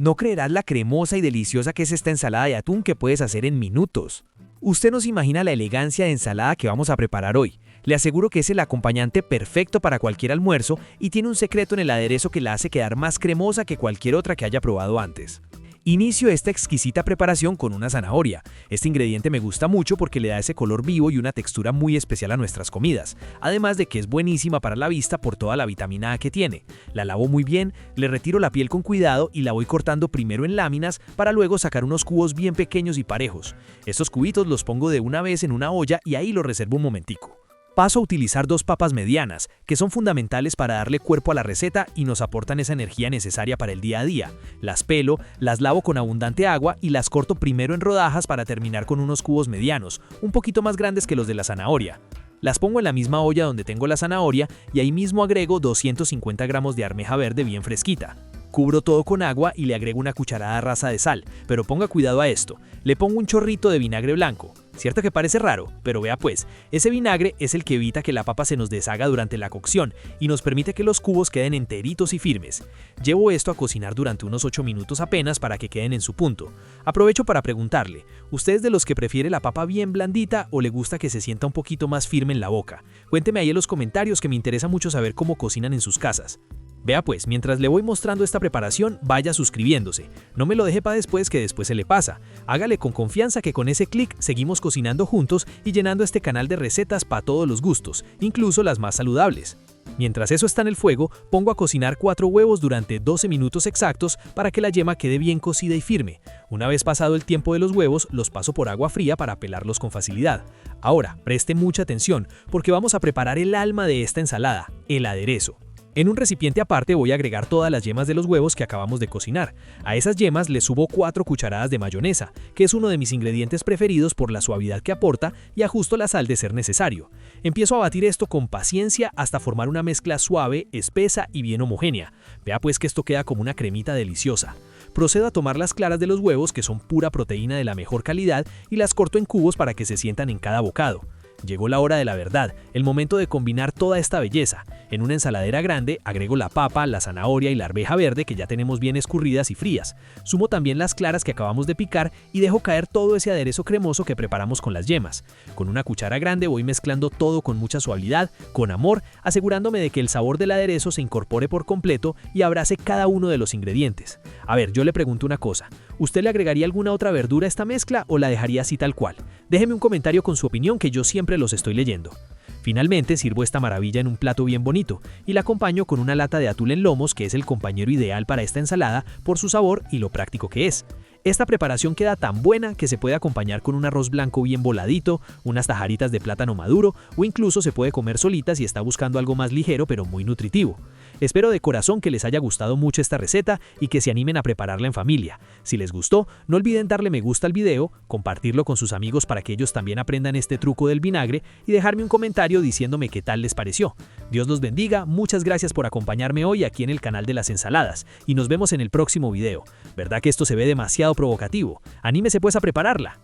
No creerás la cremosa y deliciosa que es esta ensalada de atún que puedes hacer en minutos. Usted no se imagina la elegancia de ensalada que vamos a preparar hoy. Le aseguro que es el acompañante perfecto para cualquier almuerzo y tiene un secreto en el aderezo que la hace quedar más cremosa que cualquier otra que haya probado antes. Inicio esta exquisita preparación con una zanahoria. Este ingrediente me gusta mucho porque le da ese color vivo y una textura muy especial a nuestras comidas, además de que es buenísima para la vista por toda la vitamina A que tiene. La lavo muy bien, le retiro la piel con cuidado y la voy cortando primero en láminas para luego sacar unos cubos bien pequeños y parejos. Estos cubitos los pongo de una vez en una olla y ahí los reservo un momentico. Paso a utilizar 2 papas medianas, que son fundamentales para darle cuerpo a la receta y nos aportan esa energía necesaria para el día a día. Las pelo, las lavo con abundante agua y las corto primero en rodajas para terminar con unos cubos medianos, un poquito más grandes que los de la zanahoria. Las pongo en la misma olla donde tengo la zanahoria y ahí mismo agrego 250 gramos de arveja verde bien fresquita. Cubro todo con agua y le agrego una cucharada rasa de sal, pero ponga cuidado a esto, le pongo un chorrito de vinagre blanco. Cierto que parece raro, pero vea pues, ese vinagre es el que evita que la papa se nos deshaga durante la cocción y nos permite que los cubos queden enteritos y firmes. Llevo esto a cocinar durante unos 8 minutos apenas para que queden en su punto. Aprovecho para preguntarle, ¿usted es de los que prefiere la papa bien blandita o le gusta que se sienta un poquito más firme en la boca? Cuénteme ahí en los comentarios que me interesa mucho saber cómo cocinan en sus casas. Vea pues, mientras le voy mostrando esta preparación, vaya suscribiéndose. No me lo deje para después que después se le pasa. Hágale con confianza que con ese clic seguimos cocinando juntos y llenando este canal de recetas para todos los gustos, incluso las más saludables. Mientras eso está en el fuego, pongo a cocinar 4 huevos durante 12 minutos exactos para que la yema quede bien cocida y firme. Una vez pasado el tiempo de los huevos, los paso por agua fría para pelarlos con facilidad. Ahora, preste mucha atención, porque vamos a preparar el alma de esta ensalada, el aderezo. En un recipiente aparte voy a agregar todas las yemas de los huevos que acabamos de cocinar. A esas yemas le subo 4 cucharadas de mayonesa, que es uno de mis ingredientes preferidos por la suavidad que aporta, y ajusto la sal de ser necesario. Empiezo a batir esto con paciencia hasta formar una mezcla suave, espesa y bien homogénea. Vea pues que esto queda como una cremita deliciosa. Procedo a tomar las claras de los huevos, que son pura proteína de la mejor calidad, y las corto en cubos para que se sientan en cada bocado. Llegó la hora de la verdad, el momento de combinar toda esta belleza. En una ensaladera grande agrego la papa, la zanahoria y la arveja verde que ya tenemos bien escurridas y frías. Sumo también las claras que acabamos de picar y dejo caer todo ese aderezo cremoso que preparamos con las yemas. Con una cuchara grande voy mezclando todo con mucha suavidad, con amor, asegurándome de que el sabor del aderezo se incorpore por completo y abrace cada uno de los ingredientes. A ver, yo le pregunto una cosa, ¿usted le agregaría alguna otra verdura a esta mezcla o la dejaría así tal cual? Déjeme un comentario con su opinión que yo siempre los estoy leyendo. Finalmente sirvo esta maravilla en un plato bien bonito y la acompaño con una lata de atún en lomos que es el compañero ideal para esta ensalada por su sabor y lo práctico que es. Esta preparación queda tan buena que se puede acompañar con un arroz blanco bien voladito, unas tajaritas de plátano maduro o incluso se puede comer solita si está buscando algo más ligero pero muy nutritivo. Espero de corazón que les haya gustado mucho esta receta y que se animen a prepararla en familia. Si les gustó, no olviden darle me gusta al video, compartirlo con sus amigos para que ellos también aprendan este truco del vinagre y dejarme un comentario diciéndome qué tal les pareció. Dios los bendiga, muchas gracias por acompañarme hoy aquí en el canal de las ensaladas y nos vemos en el próximo video. ¿Verdad que esto se ve demasiado provocativo? Anímese pues a prepararla.